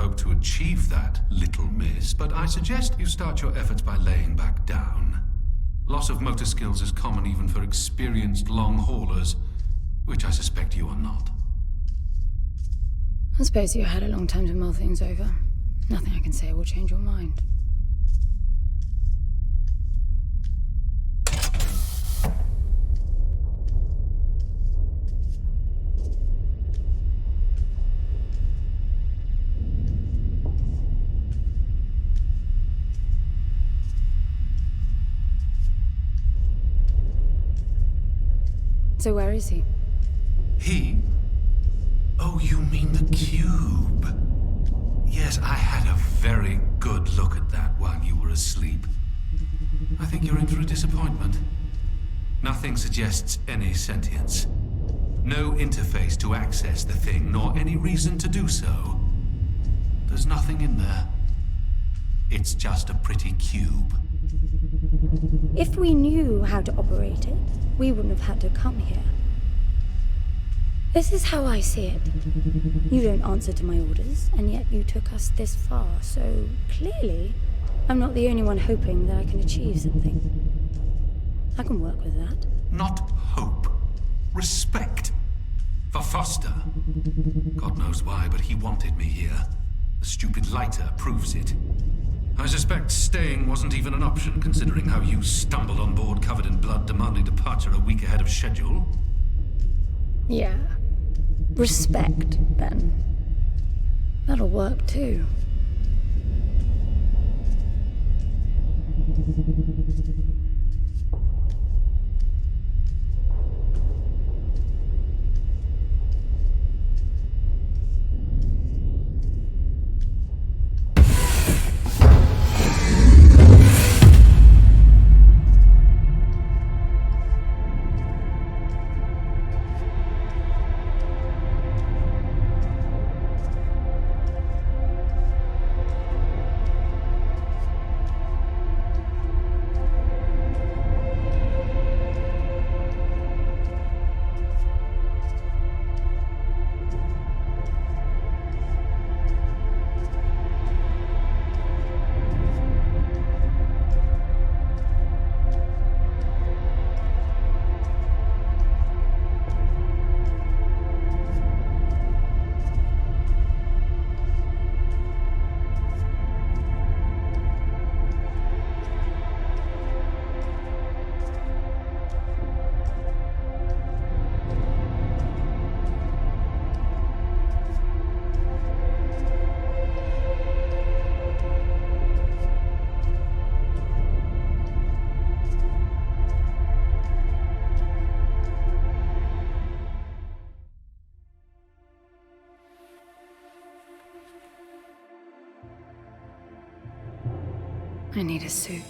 hope to achieve that, little miss, but I suggest you start your efforts by laying back down. Loss of motor skills is common even for experienced long haulers, which I suspect you are not. I suppose you had a long time to mull things over. Nothing I can say will change your mind. So where is he? He? Oh, you mean the cube. Yes, I had a very good look at that while you were asleep. I think you're in for a disappointment. Nothing suggests any sentience. No interface to access the thing, nor any reason to do so. There's nothing in there. It's just a pretty cube. If we knew how to operate it, we wouldn't have had to come here. This is how I see it. You don't answer to my orders, and yet you took us this far, so clearly I'm not the only one hoping that I can achieve something. I can work with that. Not hope. Respect. For Foster. God knows why, but he wanted me here. The stupid lighter proves it. I suspect staying wasn't even an option, considering how you stumbled on board covered in blood, demanding departure a week ahead of schedule. Yeah. Respect, then. That'll work, too. I need a suit.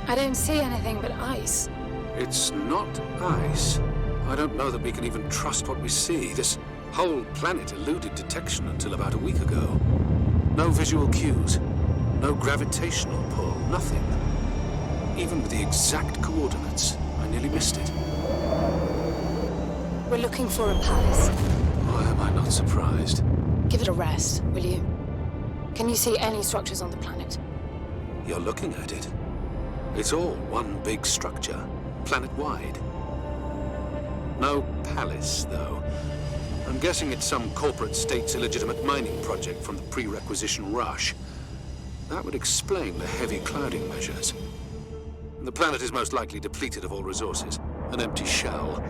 I don't see anything but ice. It's not ice. I don't know that we can even trust what we see. This whole planet eluded detection until about a week ago. No visual cues, no gravitational pull, nothing. Even with the exact coordinates, I nearly missed it. We're looking for a palace. Why am I not surprised? Give it a rest, will you? Can you see any structures on the planet? You're looking at it. It's all one big structure, planet-wide. No palace, though. I'm guessing it's some corporate state's illegitimate mining project from the pre-requisition rush. That would explain the heavy clouding measures. The planet is most likely depleted of all resources. An empty shell.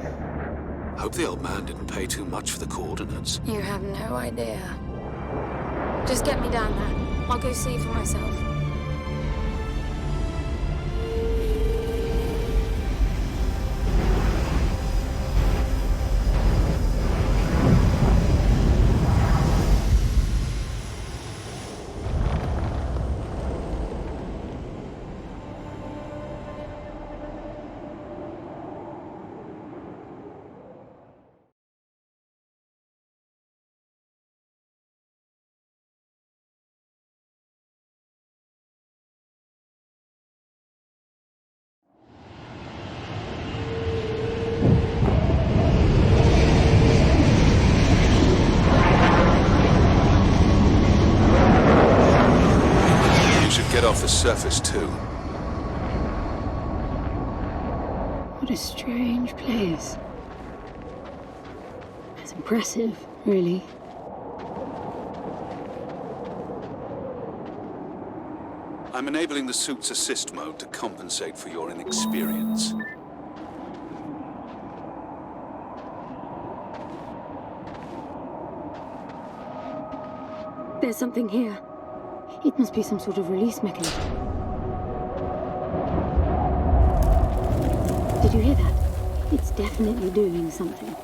Hope the old man didn't pay too much for the coordinates. You have no idea. Just get me down there. I'll go see for myself. surface too. What a strange place. It's impressive, really. I'm enabling the suit's assist mode to compensate for your inexperience. There's something here. It must be some sort of release mechanism. Did you hear that? It's definitely doing something.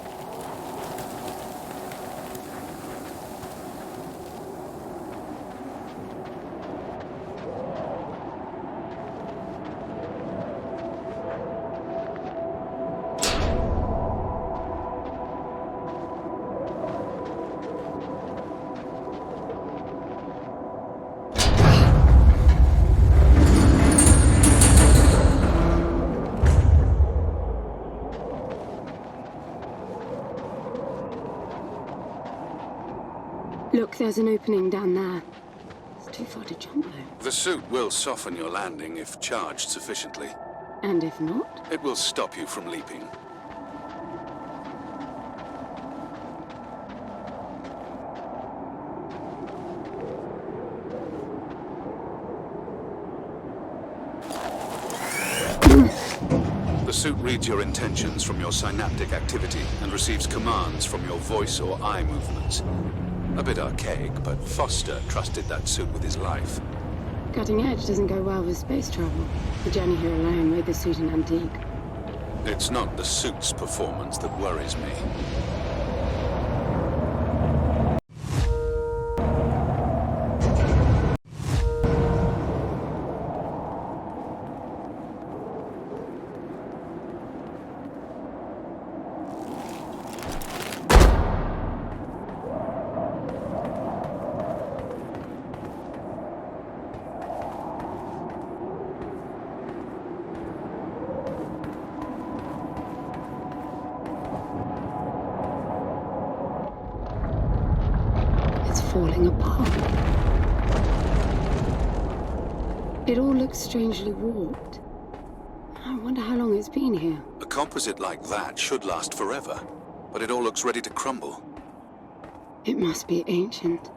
Look, there's an opening down there. It's too far to jump, though. The suit will soften your landing if charged sufficiently. And if not? It will stop you from leaping. The suit reads your intentions from your synaptic activity and receives commands from your voice or eye movements. A bit archaic, but Foster trusted that suit with his life. Cutting edge doesn't go well with space travel. The journey here alone made the suit an antique. It's not the suit's performance that worries me. Falling apart. It all looks strangely warped. I wonder how long it's been here. A composite like that should last forever, but it all looks ready to crumble. It must be ancient.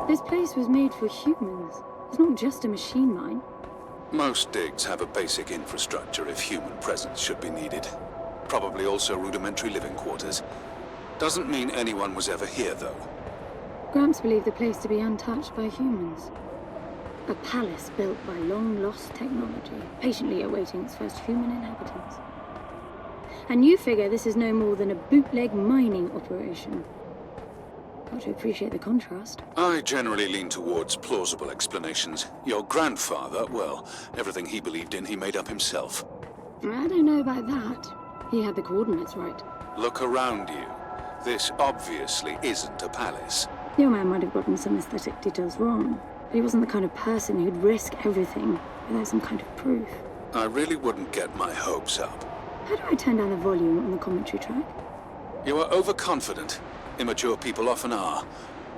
This place was made for humans. It's not just a machine mine. Most digs have a basic infrastructure if human presence should be needed. Probably also rudimentary living quarters. Doesn't mean anyone was ever here, though. Gramps believed the place to be untouched by humans. A palace built by long-lost technology, patiently awaiting its first human inhabitants. And you figure this is no more than a bootleg mining operation. Got to appreciate the contrast. I generally lean towards plausible explanations. Your grandfather, well, everything he believed in, he made up himself. I don't know about that. He had the coordinates right. Look around you. This obviously isn't a palace. Your man might have gotten some aesthetic details wrong, but he wasn't the kind of person who'd risk everything without some kind of proof. I really wouldn't get my hopes up. How do I turn down the volume on the commentary track? You are overconfident. Immature people often are.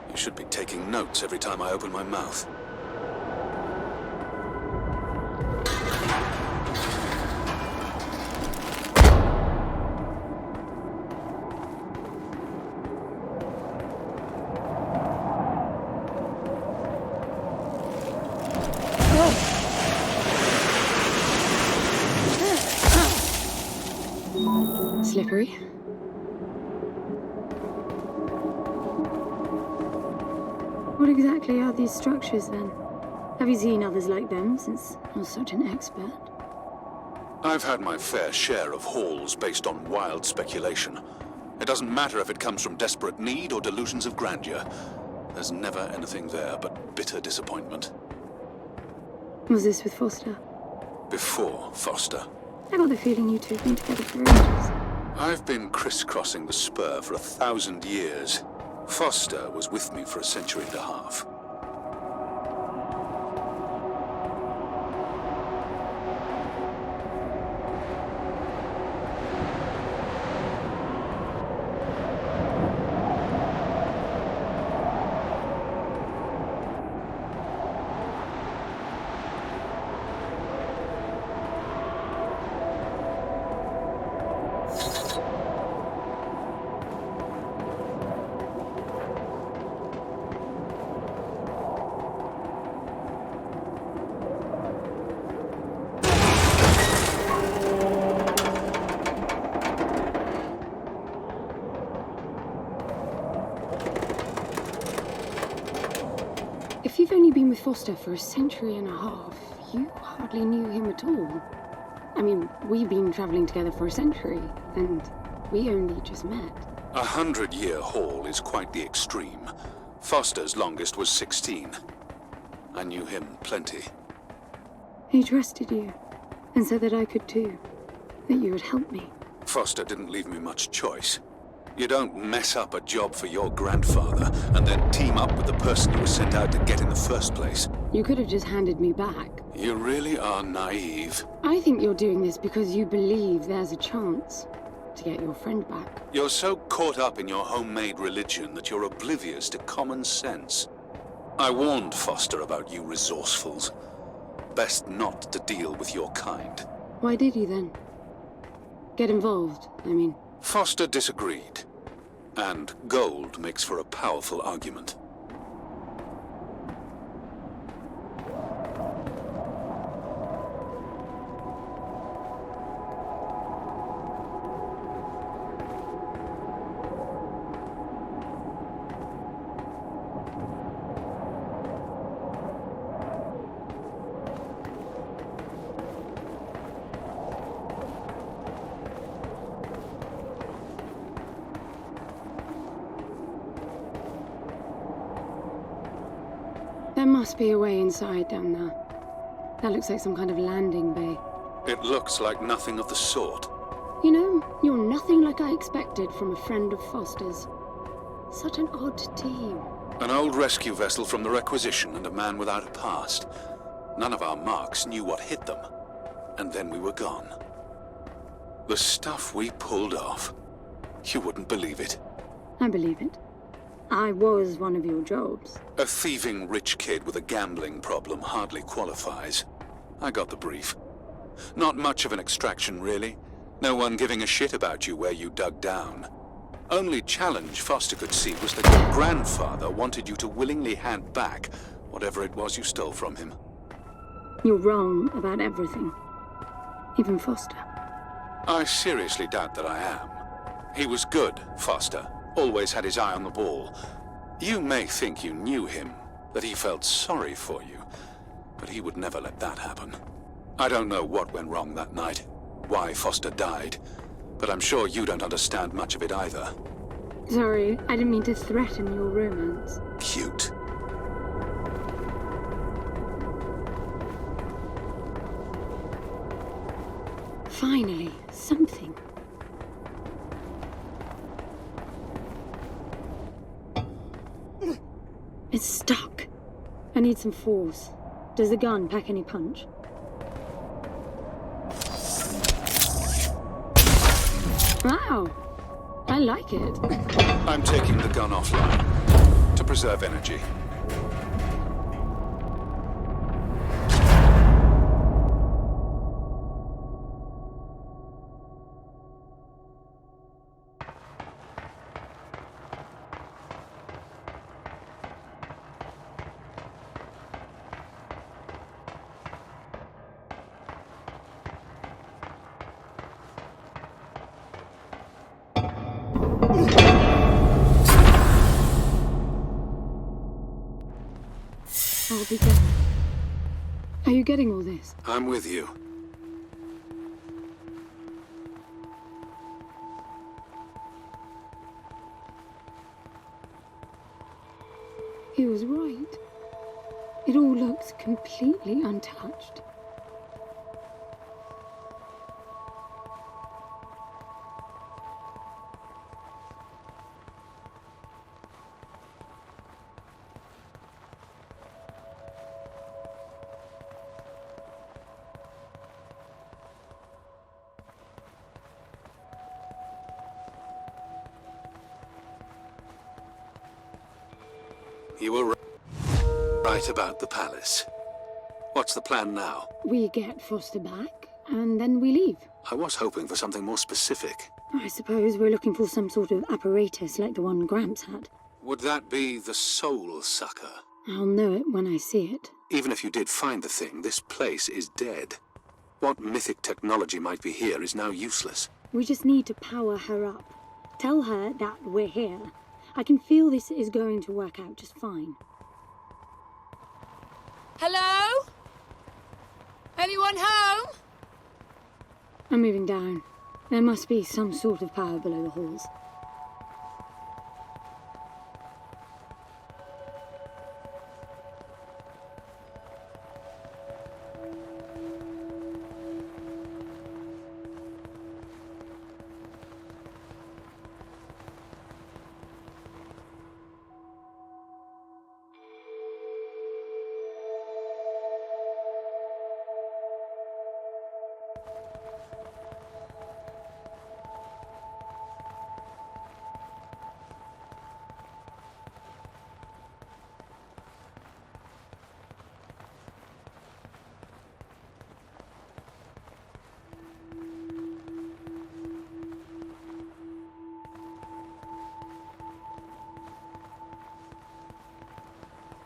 You should be taking notes every time I open my mouth. Slippery. What exactly are these structures, then? Have you seen others like them, since you're such an expert? I've had my fair share of hauls based on wild speculation. It doesn't matter if it comes from desperate need or delusions of grandeur. There's never anything there but bitter disappointment. Was this with Foster? Before Foster. I got the feeling you two have been together for ages. I've been crisscrossing the spur for 1,000 years. Foster was with me for a century and a half. If you've only been with Foster for a century and a half, you hardly knew him at all. I mean, we've been travelling together for a century, and we only just met. 100-year haul is quite the extreme. Foster's longest was 16. I knew him plenty. He trusted you, and said that I could too, that you would help me. Foster didn't leave me much choice. You don't mess up a job for your grandfather and then team up with the person you were sent out to get in the first place. You could have just handed me back. You really are naive. I think you're doing this because you believe there's a chance to get your friend back. You're so caught up in your homemade religion that you're oblivious to common sense. I warned Foster about you resourcefuls. Best not to deal with your kind. Why did you then? Get involved, I mean. Foster disagreed. And gold makes for a powerful argument. There must be a way inside down there. That looks like some kind of landing bay. It looks like nothing of the sort. You know, you're nothing like I expected from a friend of Foster's. Such an odd team. An old rescue vessel from the Requisition and a man without a past. None of our marks knew what hit them. And then we were gone. The stuff we pulled off. You wouldn't believe it. I believe it. I was one of your jobs. A thieving rich kid with a gambling problem hardly qualifies. I got the brief. Not much of an extraction, really. No one giving a shit about you where you dug down. Only challenge Foster could see was that your grandfather wanted you to willingly hand back whatever it was you stole from him. You're wrong about everything. Even Foster. I seriously doubt that I am. He was good, Foster. Always had his eye on the ball. You may think you knew him, that he felt sorry for you, but he would never let that happen. I don't know what went wrong that night, why Foster died, but I'm sure you don't understand much of it either. Sorry, I didn't mean to threaten your romance. Cute. Finally, something. It's stuck. I need some force. Does the gun pack any punch? Wow! I like it. I'm taking the gun offline to preserve energy. I'll be good. Are you getting all this? I'm with you. He was right. It all looks completely untouched. You were right about the palace. What's the plan now? We get Foster back, and then we leave. I was hoping for something more specific. I suppose we're looking for some sort of apparatus like the one Gramps had. Would that be the Soul Sucker? I'll know it when I see it. Even if you did find the thing, this place is dead. What mythic technology might be here is now useless. We just need to power her up. Tell her that we're here. I can feel this is going to work out just fine. Hello? Anyone home? I'm moving down. There must be some sort of power below the halls.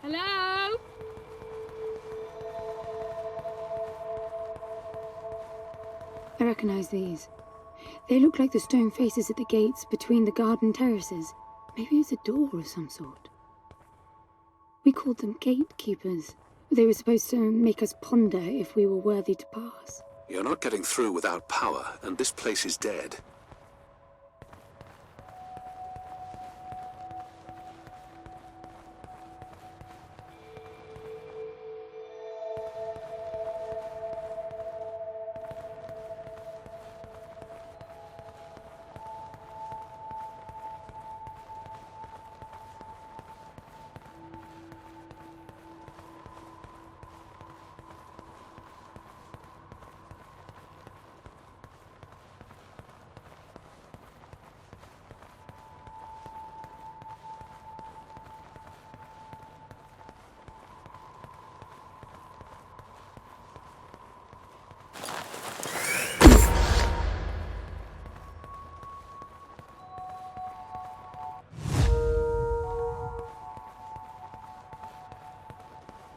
Hello? I recognize these. They look like the stone faces at the gates between the garden terraces. Maybe it's a door of some sort. We called them gatekeepers. They were supposed to make us ponder if we were worthy to pass. You're not getting through without power, and this place is dead.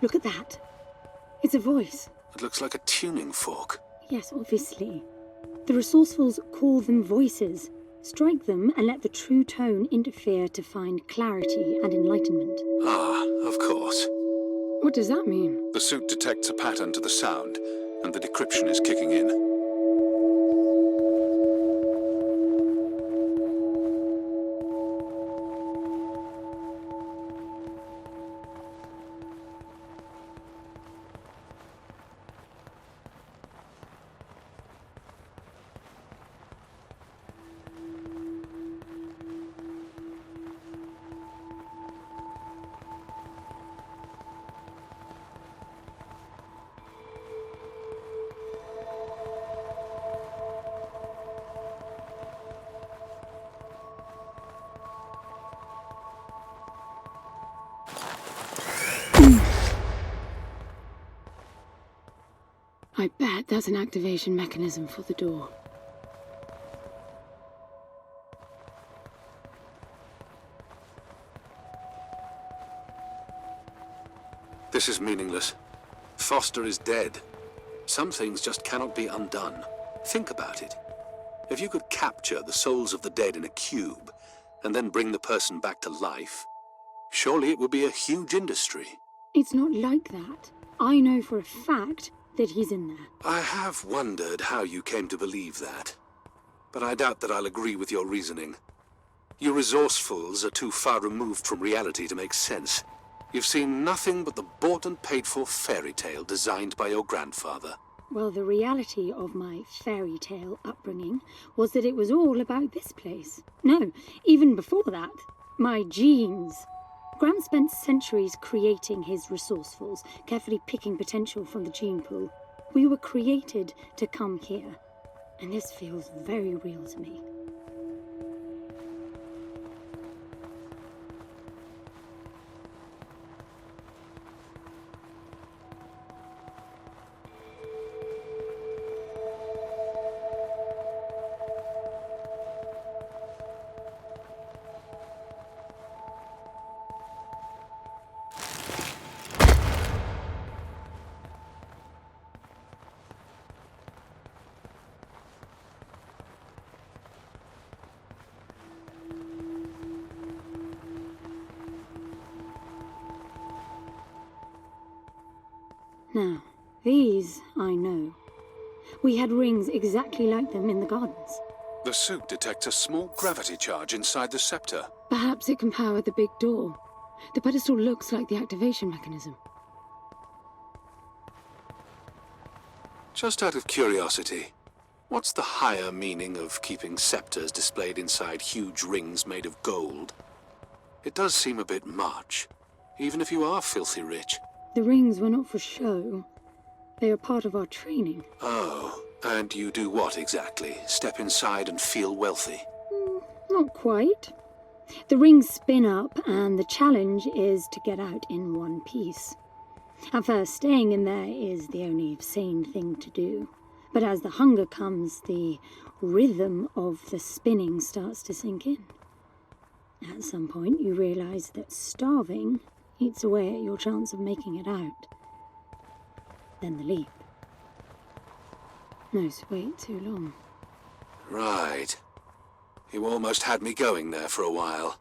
Look at that. It's a voice. It looks like a tuning fork. Yes, obviously. The resourcefuls call them voices. Strike them and let the true tone interfere to find clarity and enlightenment. Ah, of course. What does that mean? The suit detects a pattern to the sound, and the decryption is kicking in. I bet that's an activation mechanism for the door. This is meaningless. Foster is dead. Some things just cannot be undone. Think about it. If you could capture the souls of the dead in a cube, and then bring the person back to life, surely it would be a huge industry. It's not like that. I know for a fact that he's in there. I have wondered how you came to believe that, but I doubt that I'll agree with your reasoning. You resourcefuls are too far removed from reality to make sense. You've seen nothing but the bought and paid for fairy tale designed by your grandfather. Well, the reality of my fairy tale upbringing was that it was all about this place. No, even before that, my genes. Graham spent centuries creating his resourcefuls, carefully picking potential from the gene pool. We were created to come here, and this feels very real to me. Now, these I know. We had rings exactly like them in the gardens. The suit detects a small gravity charge inside the scepter. Perhaps it can power the big door. The pedestal looks like the activation mechanism. Just out of curiosity, what's the higher meaning of keeping scepters displayed inside huge rings made of gold? It does seem a bit much, even if you are filthy rich. The rings were not for show. They are part of our training. Oh, and you do what exactly? Step inside and feel wealthy? Not quite. The rings spin up, and the challenge is to get out in one piece. At first, staying in there is the only sane thing to do. But as the hunger comes, the rhythm of the spinning starts to sink in. At some point, you realize that starving eats away at your chance of making it out. Then the leap. No, wait too long. Right. You almost had me going there for a while.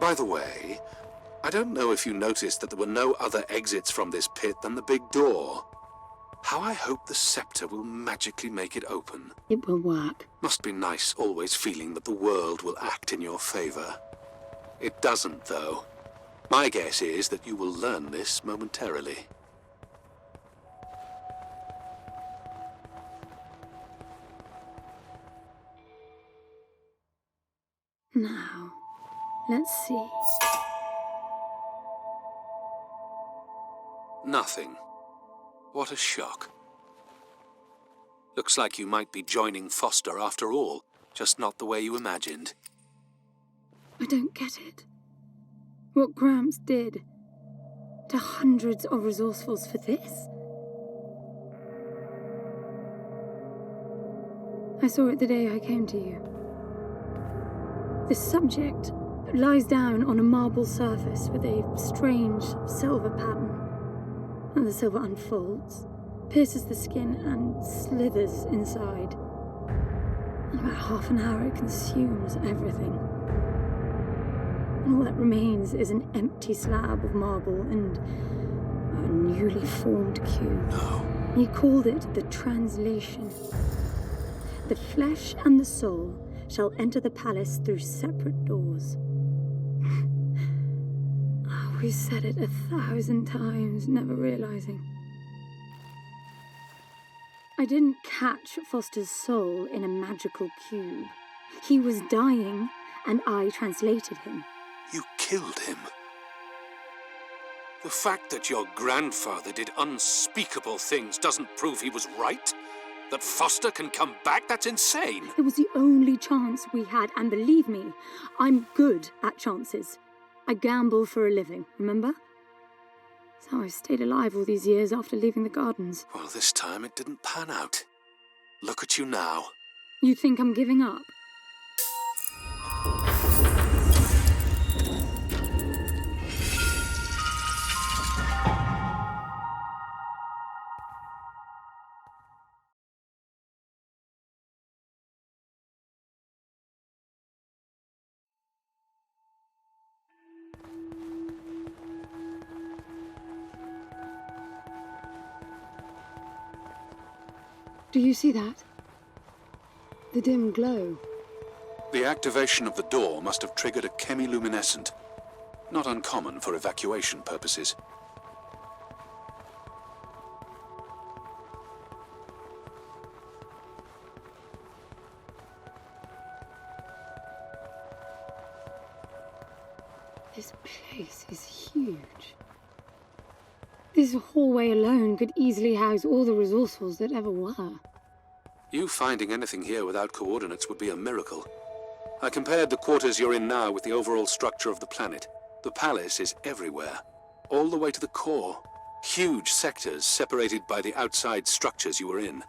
By the way, I don't know if you noticed that there were no other exits from this pit than the big door. How I hope the scepter will magically make it open. It will work. Must be nice always feeling that the world will act in your favor. It doesn't, though. My guess is that you will learn this momentarily. Now, let's see. Nothing. What a shock. Looks like you might be joining Foster after all, just not the way you imagined. I don't get it. What Gramps did to hundreds of resourcefuls for this? I saw it the day I came to you. The subject lies down on a marble surface with a strange silver pattern, and the silver unfolds, pierces the skin, and slithers inside. In about half an hour, it consumes everything. And all that remains is an empty slab of marble and a newly formed cube. No. He called it the translation. The flesh and the soul shall enter the palace through separate doors. We said it 1,000 times, never realizing. I didn't catch Foster's soul in a magical cube. He was dying, and I translated him. You killed him. The fact that your grandfather did unspeakable things doesn't prove he was right? That Foster can come back? That's insane. It was the only chance we had, and believe me, I'm good at chances. I gamble for a living, remember? That's how I stayed alive all these years after leaving the gardens. Well, this time it didn't pan out. Look at you now. You think I'm giving up? Do you see that? The dim glow. The activation of the door must have triggered a chemiluminescent. Not uncommon for evacuation purposes. This hallway alone could easily house all the resources that ever were. You finding anything here without coordinates would be a miracle. I compared the quarters you're in now with the overall structure of the planet. The palace is everywhere, all the way to the core. Huge sectors separated by the outside structures you were in.